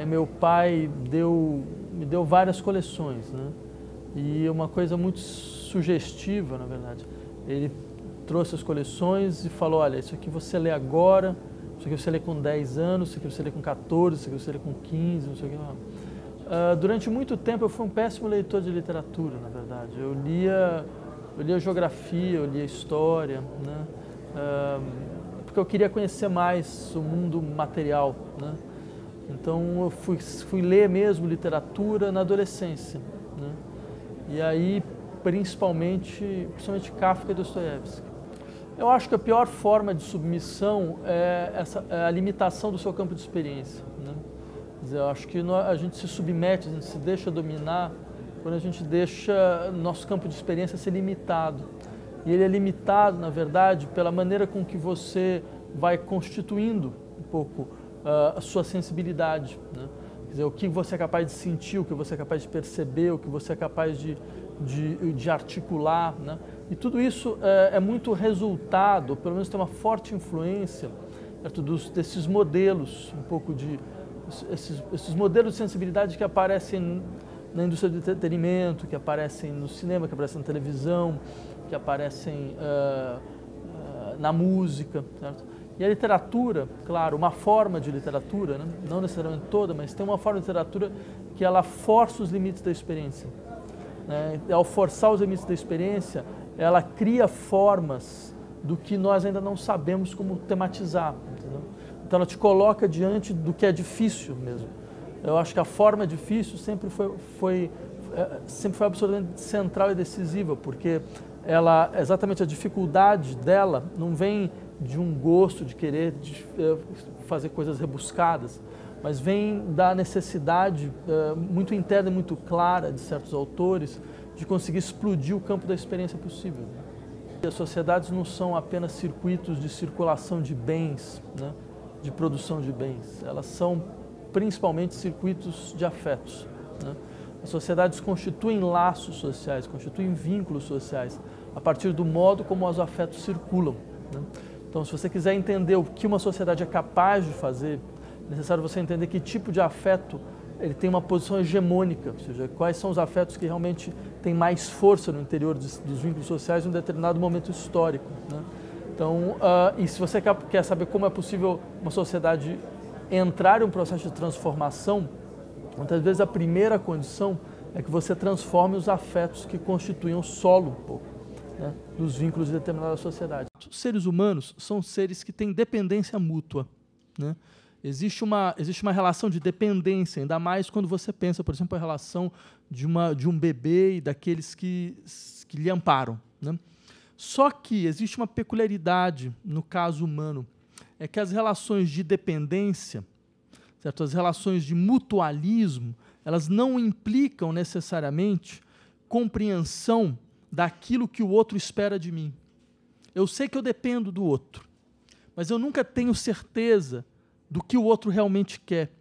Meu pai me deu várias coleções, né? E uma coisa muito sugestiva, na verdade. Ele trouxe as coleções e falou, olha, isso aqui você lê agora, isso aqui você lê com 10 anos, isso aqui você lê com 14, isso aqui você lê com 15, não sei o que lá. Durante muito tempo eu fui um péssimo leitor de literatura, na verdade. Eu lia geografia, eu lia história, né? Porque eu queria conhecer mais o mundo material, né? Então eu fui ler mesmo literatura na adolescência, né? E aí principalmente Kafka e Dostoiévski. Eu acho que a pior forma de submissão é a limitação do seu campo de experiência, né? Quer dizer, eu acho que a gente se submete, a gente se deixa dominar quando a gente deixa nosso campo de experiência ser limitado. E ele é limitado, na verdade, pela maneira com que você vai constituindo um pouco a sua sensibilidade, né? Quer dizer, o que você é capaz de sentir, o que você é capaz de perceber, o que você é capaz de articular, né? E tudo isso é muito resultado, pelo menos tem uma forte influência, certo, desses modelos, um pouco esses modelos de sensibilidade que aparecem na indústria do entretenimento, que aparecem no cinema, que aparecem na televisão, que aparecem na música, certo? E a literatura, claro, uma forma de literatura, né? Não necessariamente toda, mas tem uma forma de literatura que ela força os limites da experiência, né? Ao forçar os limites da experiência, ela cria formas do que nós ainda não sabemos como tematizar, entendeu? Então ela te coloca diante do que é difícil mesmo. Eu acho que a forma difícil sempre foi absolutamente central e decisiva, porque exatamente a dificuldade dela não vem de um gosto de querer fazer coisas rebuscadas, mas vem da necessidade muito interna e muito clara de certos autores de conseguir explodir o campo da experiência possível. As sociedades não são apenas circuitos de circulação de bens, né, de produção de bens, elas são principalmente circuitos de afetos, né? As sociedades constituem laços sociais, constituem vínculos sociais, a partir do modo como os afetos circulam, né? Então, se você quiser entender o que uma sociedade é capaz de fazer, é necessário você entender que tipo de afeto ele tem uma posição hegemônica, ou seja, quais são os afetos que realmente têm mais força no interior dos vínculos sociais em um determinado momento histórico, né? Então, e se você quer saber como é possível uma sociedade entrar em um processo de transformação, muitas vezes a primeira condição é que você transforme os afetos que constituem o solo, um pouco, né, dos vínculos de determinada sociedade. Os seres humanos são seres que têm dependência mútua, né? Existe uma relação de dependência, ainda mais quando você pensa, por exemplo, a relação de um bebê e daqueles que lhe amparam, né? Só que existe uma peculiaridade no caso humano, é que as relações de dependência, certo? As relações de mutualismo, elas não implicam necessariamente compreensão daquilo que o outro espera de mim. Eu sei que eu dependo do outro, mas eu nunca tenho certeza do que o outro realmente quer,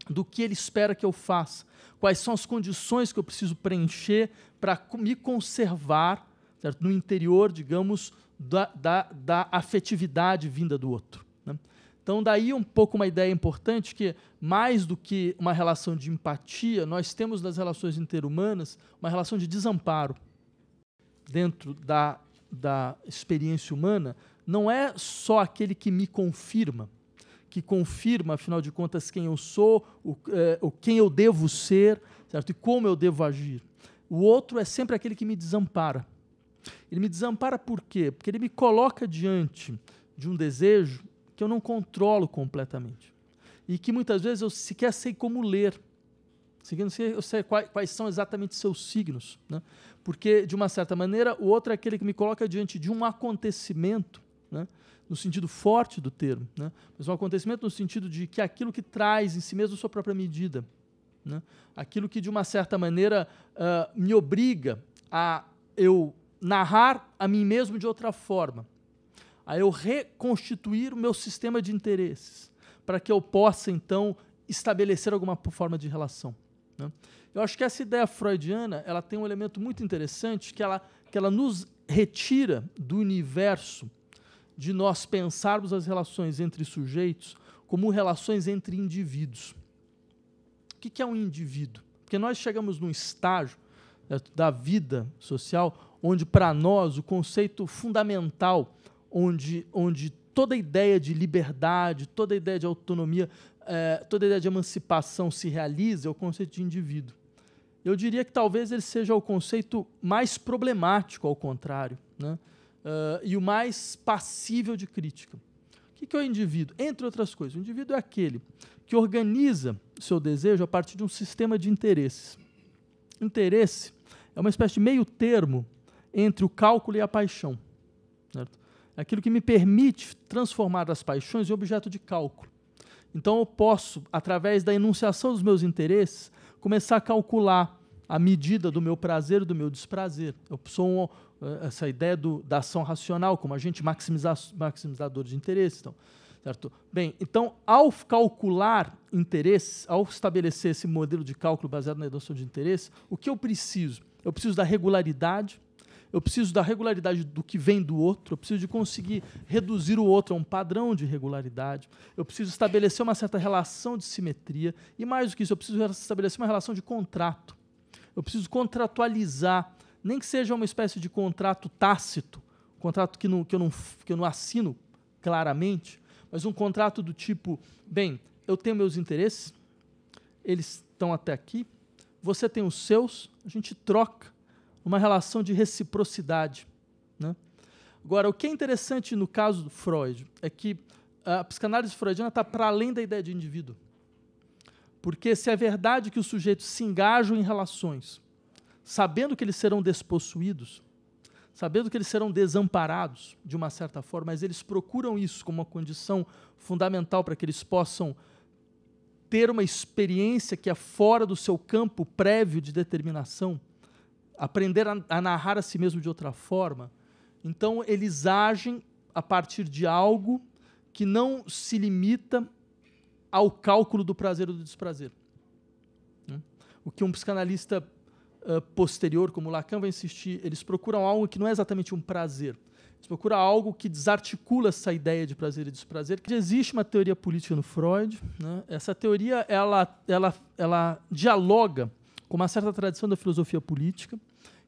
do que ele espera que eu faça, quais são as condições que eu preciso preencher para me conservar, certo, no interior, digamos, da afetividade vinda do outro, né? Então, daí um pouco uma ideia importante que, mais do que uma relação de empatia, nós temos nas relações interhumanas uma relação de desamparo. Dentro da experiência humana, não é só aquele que me confirma, afinal de contas, quem eu sou, quem eu devo ser, certo? E como eu devo agir. O outro é sempre aquele que me desampara. Ele me desampara por quê? Porque ele me coloca diante de um desejo que eu não controlo completamente. E que muitas vezes eu sequer sei como ler. Eu sei quais são exatamente seus signos, né? Porque, de uma certa maneira, o outro é aquele que me coloca diante de um acontecimento, né, no sentido forte do termo, né, mas um acontecimento no sentido de que aquilo que traz em si mesmo sua própria medida, né, aquilo que, de uma certa maneira, me obriga a eu narrar a mim mesmo de outra forma, a eu reconstituir o meu sistema de interesses, para que eu possa, então, estabelecer alguma forma de relação, né? Eu acho que essa ideia freudiana ela tem um elemento muito interessante, que ela nos retira do universo de nós pensarmos as relações entre sujeitos como relações entre indivíduos. O que é um indivíduo? Porque nós chegamos num estágio, certo, da vida social onde, para nós, o conceito fundamental, onde toda a ideia de liberdade, toda a ideia de autonomia, toda a ideia de emancipação se realiza, é o conceito de indivíduo. Eu diria que talvez ele seja o conceito mais problemático, ao contrário, né? E o mais passível de crítica. O que é o indivíduo? Entre outras coisas, o indivíduo é aquele que organiza o seu desejo a partir de um sistema de interesses. Interesse é uma espécie de meio termo entre o cálculo e a paixão, certo? É aquilo que me permite transformar as paixões em objeto de cálculo. Então eu posso, através da enunciação dos meus interesses, começar a calcular a medida do meu prazer e do meu desprazer. Eu sou essa ideia da ação racional como agente maximizador de interesses. Então, certo? Bem, então, ao calcular interesses, ao estabelecer esse modelo de cálculo baseado na redução de interesses, o que eu preciso? Eu preciso da regularidade, eu preciso da regularidade do que vem do outro, eu preciso de conseguir reduzir o outro a um padrão de regularidade, eu preciso estabelecer uma certa relação de simetria, e mais do que isso, eu preciso estabelecer uma relação de contrato. Eu preciso contratualizar, nem que seja uma espécie de contrato tácito, contrato que eu não assino claramente, mas um contrato do tipo, bem, eu tenho meus interesses, eles estão até aqui, você tem os seus, a gente troca uma relação de reciprocidade, né? Agora, o que é interessante no caso do Freud é que a psicanálise freudiana está para além da ideia de indivíduo. Porque se é verdade que os sujeitos se engajam em relações, sabendo que eles serão despossuídos, sabendo que eles serão desamparados de uma certa forma, mas eles procuram isso como uma condição fundamental para que eles possam ter uma experiência que é fora do seu campo prévio de determinação, aprender a narrar a si mesmo de outra forma. Então, eles agem a partir de algo que não se limita ao cálculo do prazer ou do desprazer. O que um psicanalista posterior, como Lacan, vai insistir, eles procuram algo que não é exatamente um prazer. Eles procuram algo que desarticula essa ideia de prazer e desprazer. Existe uma teoria política no Freud, né? Essa teoria ela dialoga com uma certa tradição da filosofia política,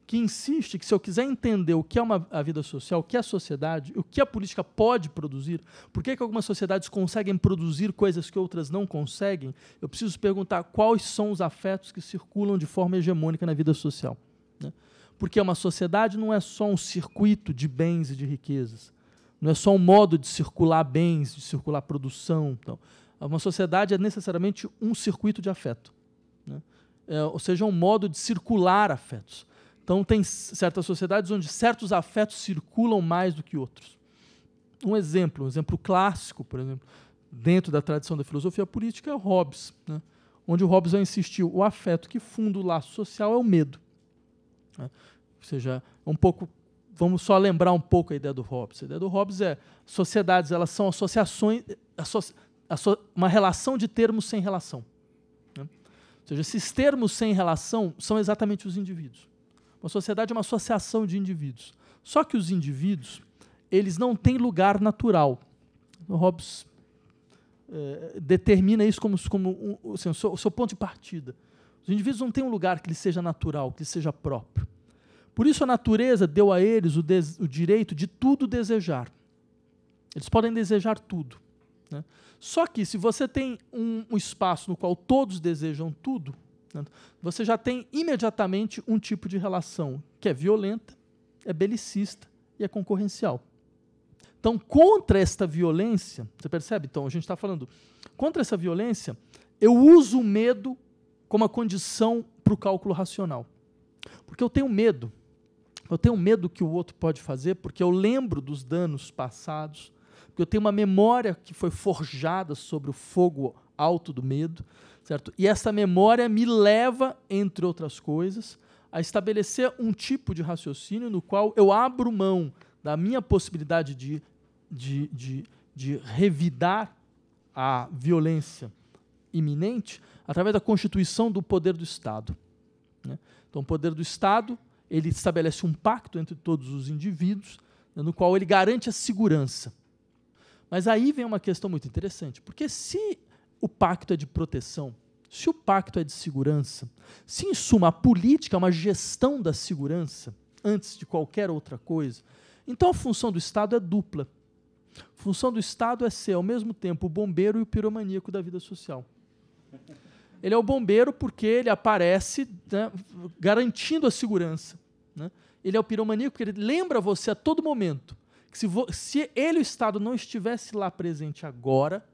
que insiste que se eu quiser entender o que é a vida social, o que é a sociedade, o que a política pode produzir, por que algumas sociedades conseguem produzir coisas que outras não conseguem, eu preciso perguntar quais são os afetos que circulam de forma hegemônica na vida social, né? Porque uma sociedade não é só um circuito de bens e de riquezas, não é só um modo de circular bens, de circular produção. Então, uma sociedade é necessariamente um circuito de afeto, né? Ou seja, um modo de circular afetos. Então, tem certas sociedades onde certos afetos circulam mais do que outros. Um exemplo clássico, por exemplo, dentro da tradição da filosofia política é o Hobbes, né? Onde o Hobbes vai insistir, o afeto que funda o laço social é o medo, né? Ou seja, vamos só lembrar um pouco a ideia do Hobbes. A ideia do Hobbes é, sociedades, elas são associações, uma relação de termos sem relação, né? Ou seja, esses termos sem relação são exatamente os indivíduos. Uma sociedade é uma associação de indivíduos. Só que os indivíduos, eles não têm lugar natural. O Hobbes determina isso como assim, o seu ponto de partida. Os indivíduos não têm um lugar que lhes seja natural, que lhes seja próprio. Por isso a natureza deu a eles o direito de tudo desejar. Eles podem desejar tudo, né? Só que se você tem um espaço no qual todos desejam tudo, você já tem imediatamente um tipo de relação que é violenta, é belicista e é concorrencial. Então, contra esta violência, você percebe? Então, a gente está falando, contra essa violência, eu uso o medo como a condição para o cálculo racional. Porque eu tenho medo do que o outro pode fazer, porque eu lembro dos danos passados, porque eu tenho uma memória que foi forjada sobre o fogo alto do medo, certo? E essa memória me leva, entre outras coisas, a estabelecer um tipo de raciocínio no qual eu abro mão da minha possibilidade de revidar a violência iminente através da constituição do poder do Estado, né? Então, o poder do Estado, ele estabelece um pacto entre todos os indivíduos, né, no qual ele garante a segurança. Mas aí vem uma questão muito interessante, porque se o pacto é de proteção, se o pacto é de segurança, se, em suma, a política é uma gestão da segurança, antes de qualquer outra coisa, então a função do Estado é dupla. A função do Estado é ser, ao mesmo tempo, o bombeiro e o piromaníaco da vida social. Ele é o bombeiro porque ele aparece, né, garantindo a segurança. Né? Ele é o piromaníaco porque ele lembra você a todo momento que se ele, o Estado, não estivesse lá presente agora,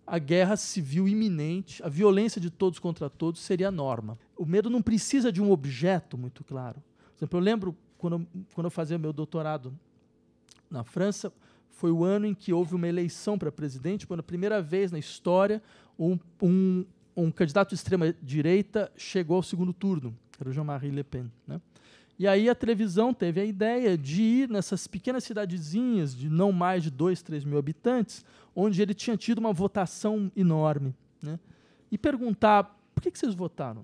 a guerra civil iminente, a violência de todos contra todos seria a norma. O medo não precisa de um objeto muito claro. Por exemplo, eu lembro, quando eu fazia meu doutorado na França, foi o ano em que houve uma eleição para presidente, quando a primeira vez na história um candidato de extrema-direita chegou ao segundo turno, era o Jean-Marie Le Pen. Né? E aí a televisão teve a ideia de ir nessas pequenas cidadezinhas de não mais de 2, 3 mil habitantes, onde ele tinha tido uma votação enorme, né? E perguntar, por que vocês votaram?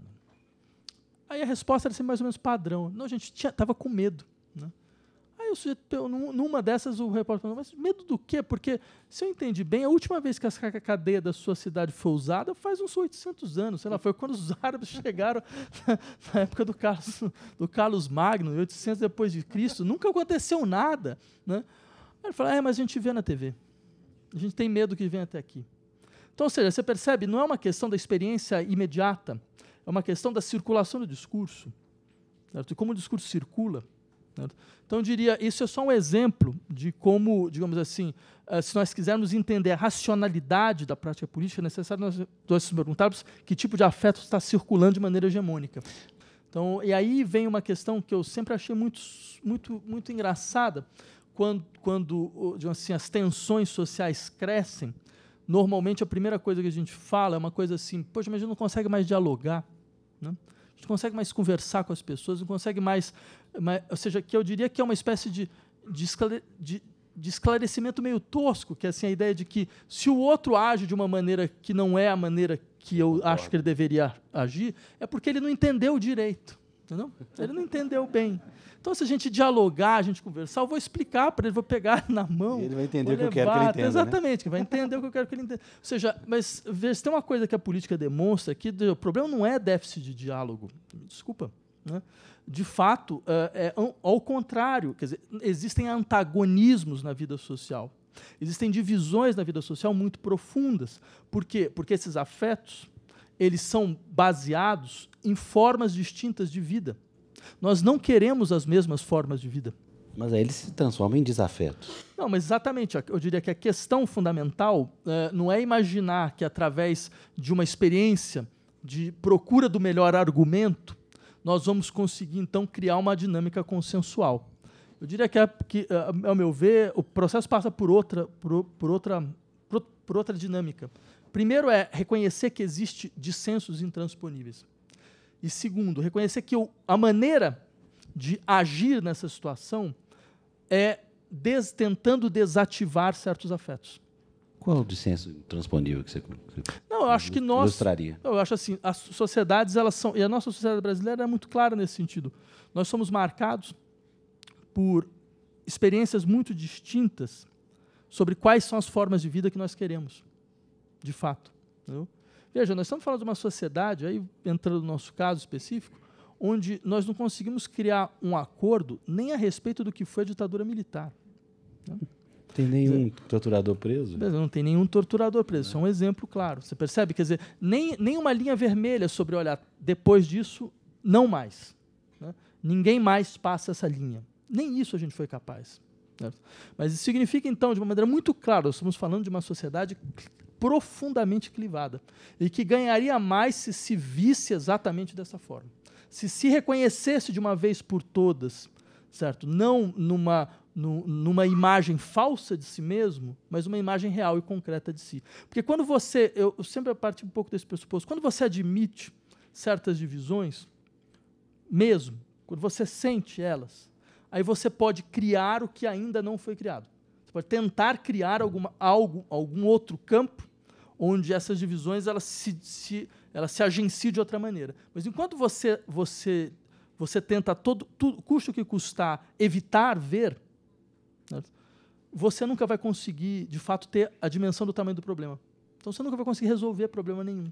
Aí a resposta era sempre mais ou menos padrão. Não, a gente estava com medo. Né? Aí o sujeito, numa dessas, o repórter falou, mas medo do quê? Porque, se eu entendi bem, a última vez que a cadeia da sua cidade foi usada faz uns 800 anos, sei lá, foi quando os árabes chegaram na época do Carlos Magno, 800 depois de Cristo, nunca aconteceu nada. Né? Aí ele falou, mas a gente vê na TV, a gente tem medo que venha até aqui. Então, ou seja, você percebe, não é uma questão da experiência imediata, é uma questão da circulação do discurso, certo? E como o discurso circula. Certo? Então, eu diria, isso é só um exemplo de como, digamos assim, se nós quisermos entender a racionalidade da prática política, é necessário nós nos perguntarmos que tipo de afeto está circulando de maneira hegemônica. Então, e aí vem uma questão que eu sempre achei muito engraçada, quando digamos assim, as tensões sociais crescem. Normalmente, a primeira coisa que a gente fala é uma coisa assim, poxa, mas a gente não consegue mais dialogar, né? A gente não consegue mais conversar com as pessoas, não consegue mais, ou seja, que eu diria que é uma espécie de esclarecimento meio tosco, que é assim, a ideia de que se o outro age de uma maneira que não é a maneira que eu acho que ele deveria agir, é porque ele não entendeu direito. Entendeu? Ele não entendeu bem. Então, se a gente dialogar, a gente conversar, eu vou explicar para ele, vou pegar na mão. Ele vai entender o que eu quero que ele entenda. Exatamente, né? que vai entender o que eu quero que ele entenda. Ou seja, mas se tem uma coisa que a política demonstra, que o problema não é déficit de diálogo. Desculpa. Né? De fato, ao contrário, quer dizer, existem antagonismos na vida social. Existem divisões na vida social muito profundas. Por quê? Porque esses afetos, eles são baseados em formas distintas de vida. Nós não queremos as mesmas formas de vida. Mas aí eles se transformam em desafetos. Não, mas exatamente. Eu diria que a questão fundamental não é imaginar que, através de uma experiência de procura do melhor argumento, nós vamos conseguir, então, criar uma dinâmica consensual. Eu diria que ao meu ver, o processo passa por outra dinâmica. Primeiro é reconhecer que existe dissensos intransponíveis. E segundo, reconhecer que a maneira de agir nessa situação é tentando desativar certos afetos. Qual é o dissenso intransponível que você Não, eu acho que nós... ilustraria? Eu acho assim, as sociedades, elas são... E a nossa sociedade brasileira é muito clara nesse sentido. Nós somos marcados por experiências muito distintas sobre quais são as formas de vida que nós queremos, de fato. Entendeu? Veja, nós estamos falando de uma sociedade, aí entrando no nosso caso específico, onde nós não conseguimos criar um acordo nem a respeito do que foi a ditadura militar. Né? Tem nenhum torturador preso? Não tem nenhum torturador preso. Isso é um exemplo claro. Você percebe? Quer dizer, nem uma linha vermelha sobre, olha, depois disso, não mais. Né? Ninguém mais passa essa linha. Nem isso a gente foi capaz. Né? Mas isso significa, então, de uma maneira muito clara, nós estamos falando de uma sociedade profundamente clivada e que ganharia mais se visse exatamente dessa forma. Se reconhecesse de uma vez por todas, certo? Não numa imagem falsa de si mesmo, mas uma imagem real e concreta de si. Porque quando eu sempre parto um pouco desse pressuposto, quando você admite certas divisões, mesmo, quando você sente elas, aí você pode criar o que ainda não foi criado. Você pode tentar criar algum outro campo onde essas divisões elas se agenciam de outra maneira. Mas enquanto você tenta custe o que custar, evitar ver, né, você nunca vai conseguir, de fato, ter a dimensão do tamanho do problema. Então, você nunca vai conseguir resolver problema nenhum.